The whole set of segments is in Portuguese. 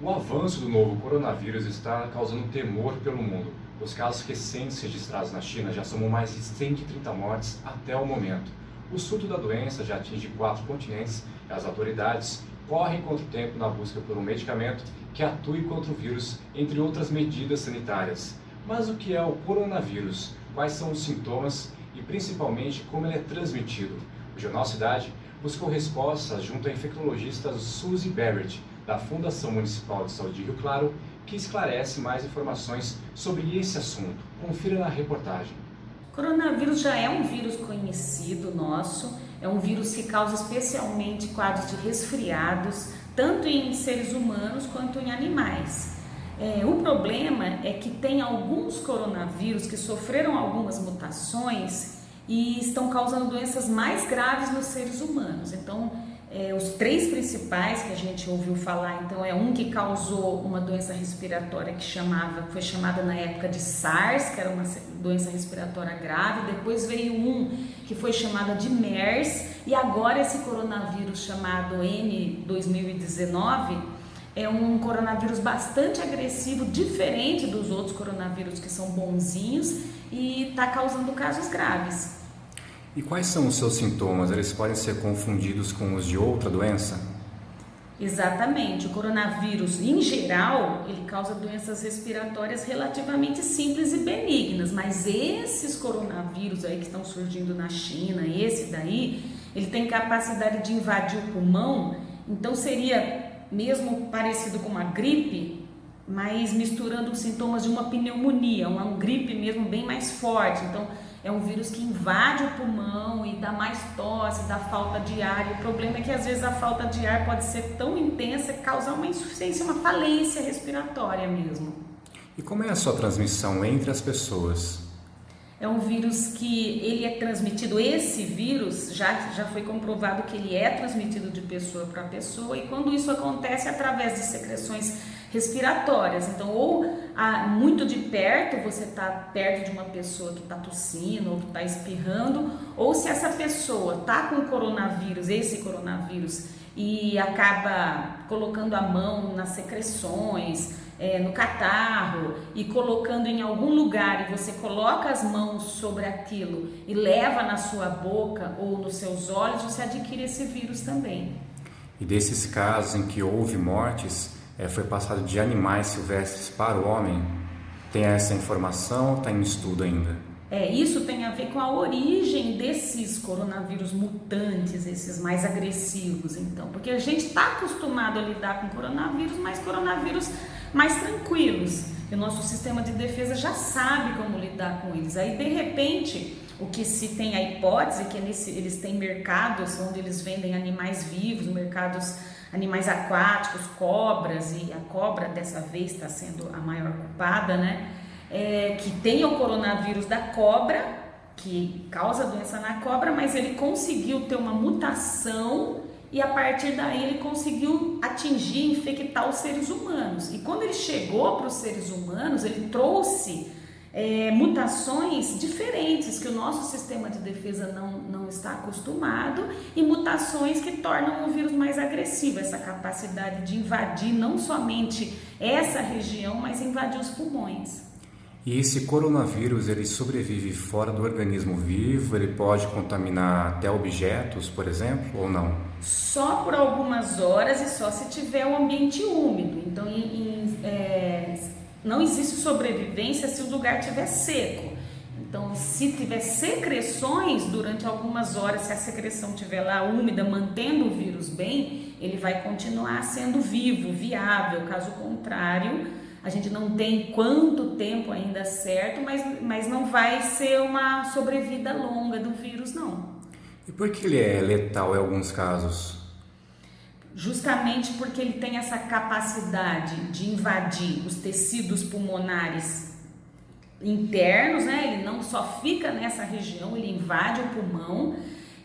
O avanço do novo coronavírus está causando temor pelo mundo. Os casos recentes registrados na China já somam mais de 130 mortes até o momento. O surto da doença já atinge 4 continentes e as autoridades correm contra o tempo na busca por um medicamento que atue contra o vírus, entre outras medidas sanitárias. Mas o que é o coronavírus? Quais são os sintomas e principalmente como ele é transmitido? O Jornal Cidade buscou respostas junto à infectologista Suzy Barrett, da Fundação Municipal de Saúde de Rio Claro, que esclarece mais informações sobre esse assunto. Confira na reportagem. Coronavírus já é um vírus conhecido nosso, é um vírus que causa especialmente quadros de resfriados, tanto em seres humanos quanto em animais. O problema é que tem alguns coronavírus que sofreram algumas mutações e estão causando doenças mais graves nos seres humanos. Então, os 3 principais que a gente ouviu falar, então é um que causou uma doença respiratória que foi chamada na época de SARS, que era uma doença respiratória grave. Depois veio um que foi chamada de MERS, e agora esse coronavírus chamado N2019 é um coronavírus bastante agressivo, diferente dos outros coronavírus que são bonzinhos, e está causando casos graves. E quais são os seus sintomas? Eles podem ser confundidos com os de outra doença? Exatamente. O coronavírus, em geral, ele causa doenças respiratórias relativamente simples e benignas, mas esses coronavírus aí que estão surgindo na China, esse daí, ele tem capacidade de invadir o pulmão, então seria mesmo parecido com uma gripe, mas misturando os sintomas de uma pneumonia, uma gripe mesmo bem mais forte. Então, é um vírus que invade o pulmão e dá mais tosse, dá falta de ar. E o problema é que às vezes a falta de ar pode ser tão intensa que causar uma insuficiência, uma falência respiratória mesmo. E como é a sua transmissão entre as pessoas? É um vírus que ele é transmitido, esse vírus já foi comprovado que ele é transmitido de pessoa para pessoa, e quando isso acontece através de secreções respiratórias. Então, ou muito de perto, você está perto de uma pessoa que está tossindo ou que está espirrando, ou se essa pessoa está com coronavírus, esse coronavírus, e acaba colocando a mão nas secreções, no catarro, e colocando em algum lugar, e você coloca as mãos sobre aquilo e leva na sua boca ou nos seus olhos, você adquire esse vírus também. E desses casos em que houve mortes, foi passado de animais silvestres para o homem? Tem essa informação ou está em estudo ainda? Isso tem a ver com a origem desses coronavírus mutantes, esses mais agressivos, então, porque a gente está acostumado a lidar com coronavírus, mas coronavírus mais tranquilos, e o nosso sistema de defesa já sabe como lidar com eles. Aí, de repente, o que se tem a hipótese que eles têm mercados onde eles vendem animais vivos, mercados animais aquáticos, cobras, e a cobra dessa vez está sendo a maior culpada, né? Que tem o coronavírus da cobra, que causa doença na cobra, mas ele conseguiu ter uma mutação e a partir daí ele conseguiu atingir e infectar os seres humanos. E quando ele chegou para os seres humanos, ele trouxe mutações diferentes que o nosso sistema de defesa não está acostumado, e mutações que tornam o vírus mais agressivo, essa capacidade de invadir não somente essa região, mas invadir os pulmões. E esse coronavírus, ele sobrevive fora do organismo vivo? Ele pode contaminar até objetos, por exemplo, ou não? Só por algumas horas e só se tiver um ambiente úmido. Então, não existe sobrevivência se o lugar estiver seco. Então, se tiver secreções durante algumas horas, se a secreção estiver lá úmida, mantendo o vírus bem, ele vai continuar sendo vivo, viável. Caso contrário, a gente não tem quanto tempo ainda certo, mas não vai ser uma sobrevida longa do vírus, não. E por que ele é letal em alguns casos? Justamente porque ele tem essa capacidade de invadir os tecidos pulmonares internos, né? Ele não só fica nessa região, ele invade o pulmão,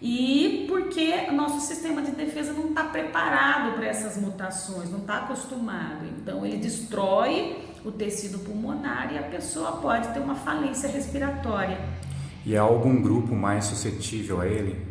e porque o nosso sistema de defesa não está preparado para essas mutações, não está acostumado. Então ele destrói o tecido pulmonar e a pessoa pode ter uma falência respiratória. E há algum grupo mais suscetível a ele?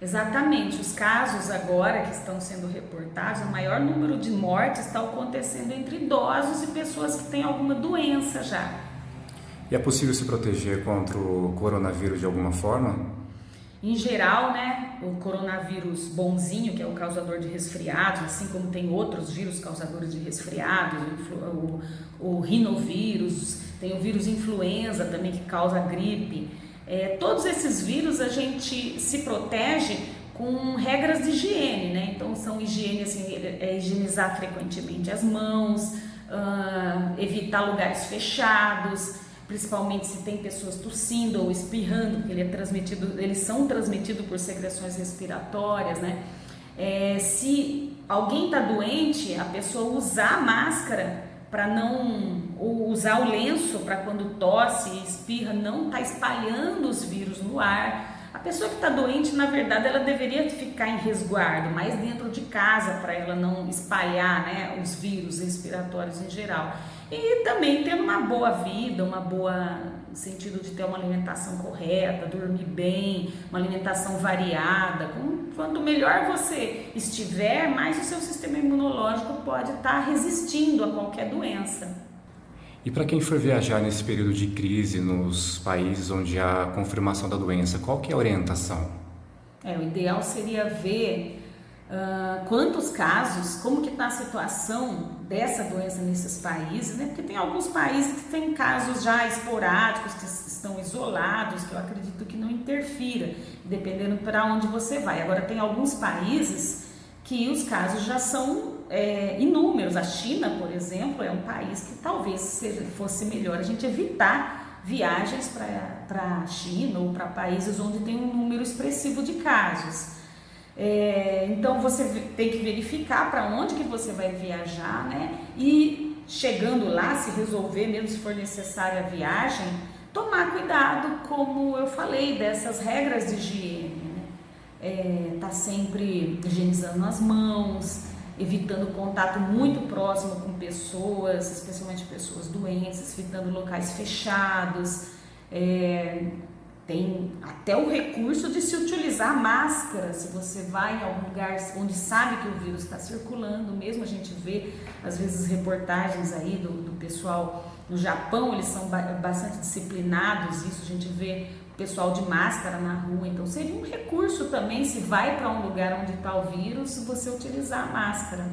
Exatamente, os casos agora que estão sendo reportados, o maior número de mortes está acontecendo entre idosos e pessoas que têm alguma doença já. E é possível se proteger contra o coronavírus de alguma forma? Em geral, né, o coronavírus bonzinho, que é o causador de resfriados, assim como tem outros vírus causadores de resfriados, o rinovírus, tem o vírus influenza também que causa gripe. Todos esses vírus a gente se protege com regras de higiene, né? Então são higiene, assim, higienizar frequentemente as mãos, evitar lugares fechados, principalmente se tem pessoas tossindo ou espirrando, porque eles são transmitidos por secreções respiratórias, né? Se alguém está doente, a pessoa usar a máscara para não, ou usar o lenço para quando tosse e espirra, não estar espalhando os vírus no ar. A pessoa que está doente, na verdade, ela deveria ficar em resguardo, mais dentro de casa, para ela não espalhar, né, os vírus respiratórios em geral. E também tendo uma boa vida, no sentido de ter uma alimentação correta, dormir bem, uma alimentação variada. Quanto melhor você estiver, mais o seu sistema imunológico pode estar resistindo a qualquer doença. E para quem for viajar nesse período de crise nos países onde há confirmação da doença, qual que é a orientação? O ideal seria ver quantos casos, como que está a situação dessa doença nesses países, né? Porque tem alguns países que têm casos já esporádicos, que estão isolados, que eu acredito que não interfira, dependendo para onde você vai. Agora, tem alguns países que os casos já são inúmeros. A China, por exemplo, é um país que talvez fosse melhor a gente evitar viagens para a China ou para países onde tem um número expressivo de casos. Então você tem que verificar para onde que você vai viajar, né? E chegando lá, se resolver, mesmo se for necessária a viagem, tomar cuidado, como eu falei, dessas regras de higiene, né? Tá sempre higienizando as mãos, evitando contato muito próximo com pessoas, especialmente pessoas doentes, evitando locais fechados. Tem até o recurso de se utilizar máscara, se você vai em algum lugar onde sabe que o vírus está circulando. Mesmo a gente vê, às vezes, reportagens aí do pessoal no Japão, eles são bastante disciplinados, isso a gente vê o pessoal de máscara na rua. Então seria um recurso também, se vai para um lugar onde está o vírus, você utilizar a máscara.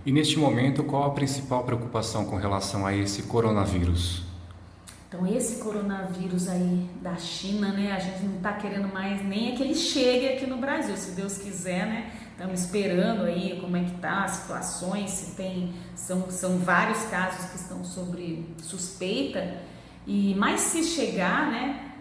E neste momento, qual a principal preocupação com relação a esse coronavírus? Então esse coronavírus aí da China, né, a gente não está querendo mais nem que ele chegue aqui no Brasil, se Deus quiser, né, estamos esperando aí como é que tá as situações, se tem, são vários casos que estão sobre suspeita, mas se chegar, né,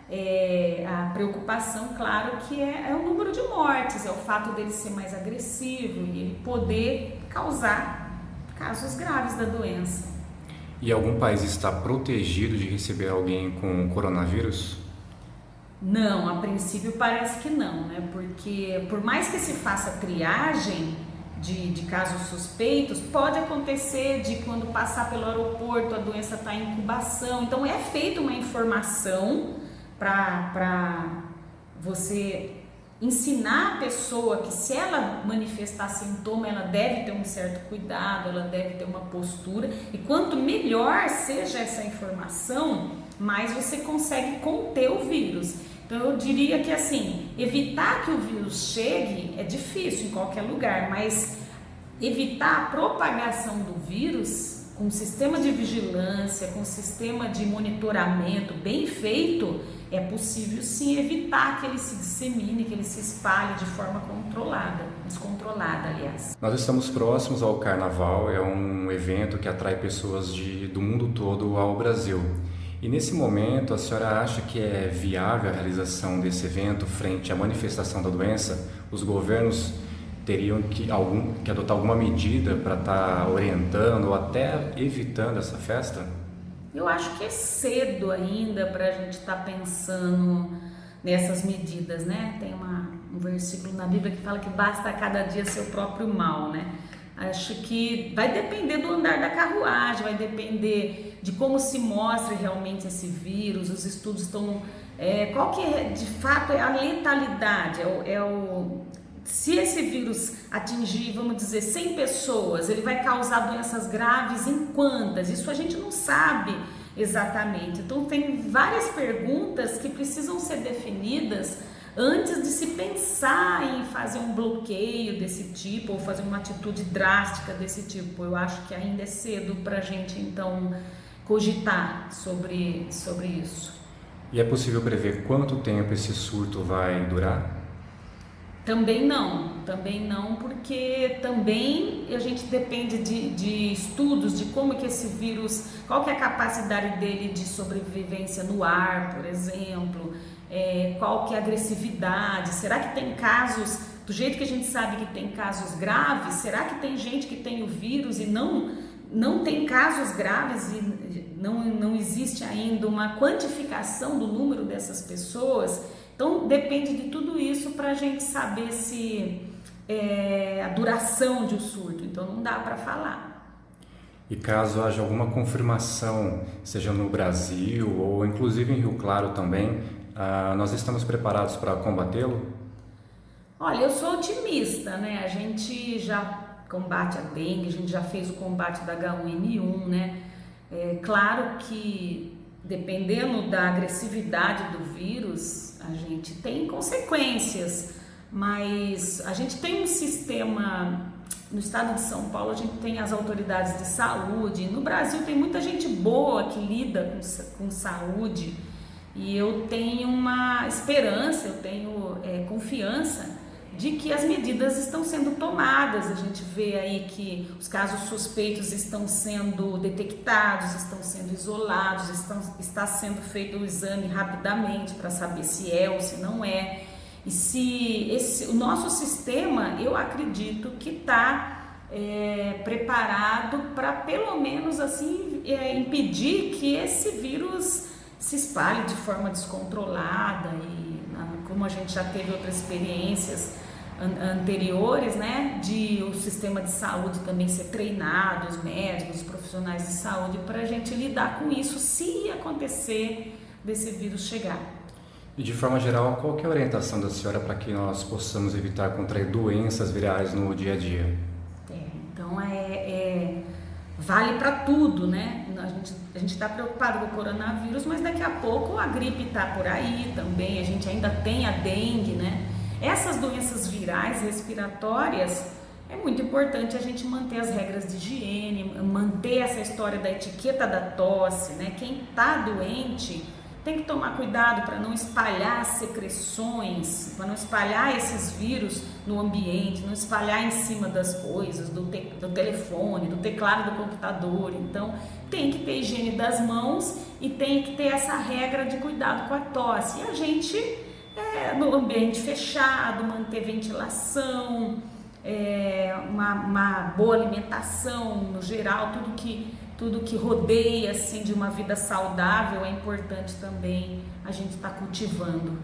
a preocupação, claro, que é o número de mortes, é o fato dele ser mais agressivo e ele poder causar casos graves da doença. E algum país está protegido de receber alguém com coronavírus? Não, a princípio parece que não, né? Porque por mais que se faça triagem de casos suspeitos, pode acontecer de quando passar pelo aeroporto a doença está em incubação. Então é feita uma informação para você ensinar a pessoa que se ela manifestar sintoma, ela deve ter um certo cuidado, ela deve ter uma postura, e quanto melhor seja essa informação, mais você consegue conter o vírus. Então eu diria que assim, evitar que o vírus chegue é difícil em qualquer lugar, mas evitar a propagação do vírus com um sistema de vigilância, com um sistema de monitoramento bem feito, é possível sim evitar que ele se dissemine, que ele se espalhe de forma descontrolada, aliás. Nós estamos próximos ao Carnaval, é um evento que atrai pessoas do mundo todo ao Brasil. E nesse momento, a senhora acha que é viável a realização desse evento frente à manifestação da doença? Os governos teriam que adotar alguma medida para estar orientando ou até evitando essa festa? Eu acho que é cedo ainda para a gente estar pensando nessas medidas, né? Tem um versículo na Bíblia que fala que basta a cada dia seu próprio mal, né? Acho que vai depender do andar da carruagem, vai depender de como se mostra realmente esse vírus. Os estudos estão Qual que é, de fato, é a letalidade? Se esse vírus atingir, vamos dizer, 100 pessoas, ele vai causar doenças graves em quantas? Isso a gente não sabe exatamente. Então tem várias perguntas que precisam ser definidas antes de se pensar em fazer um bloqueio desse tipo ou fazer uma atitude drástica desse tipo. Eu acho que ainda é cedo para a gente então cogitar sobre isso. E é possível prever quanto tempo esse surto vai durar? Também não, porque também a gente depende de estudos de como que esse vírus, qual que é a capacidade dele de sobrevivência no ar, por exemplo, qual que é a agressividade, será que tem casos, do jeito que a gente sabe que tem casos graves, será que tem gente que tem o vírus e não tem casos graves e não existe ainda uma quantificação do número dessas pessoas? Então depende de tudo isso para a gente saber se a duração de um surto, então não dá para falar. E caso haja alguma confirmação, seja no Brasil ou inclusive em Rio Claro também, nós estamos preparados para combatê-lo? Olha, eu sou otimista, né? A gente já combate a dengue, a gente já fez o combate da H1N1, né? Claro que dependendo da agressividade do vírus, a gente tem consequências, mas a gente tem um sistema, no estado de São Paulo a gente tem as autoridades de saúde, no Brasil tem muita gente boa que lida com saúde e eu tenho uma esperança, eu tenho confiança de que as medidas estão sendo tomadas. A gente vê aí que os casos suspeitos estão sendo detectados, estão sendo isolados, está sendo feito o exame rapidamente para saber se é ou se não é. E se o nosso sistema, eu acredito que está preparado para pelo menos assim impedir que esse vírus se espalhe de forma descontrolada e como a gente já teve outras experiências anteriores, né, de o sistema de saúde também ser treinado, os médicos, os profissionais de saúde, para a gente lidar com isso se acontecer desse vírus chegar. E de forma geral, qual que é a orientação da senhora para que nós possamos evitar contrair doenças virais no dia a dia? Então vale para tudo, né? A gente está preocupado com o coronavírus, mas daqui a pouco a gripe está por aí também, a gente ainda tem a dengue, né? Essas doenças virais respiratórias, é muito importante a gente manter as regras de higiene, manter essa história da etiqueta da tosse, né? Quem está doente tem que tomar cuidado para não espalhar secreções, para não espalhar esses vírus no ambiente, não espalhar em cima das coisas, do telefone, do teclado do computador. Então, tem que ter higiene das mãos e tem que ter essa regra de cuidado com a tosse. E a gente, no ambiente fechado, manter ventilação, uma boa alimentação no geral, tudo que rodeia assim, de uma vida saudável é importante também a gente estar cultivando.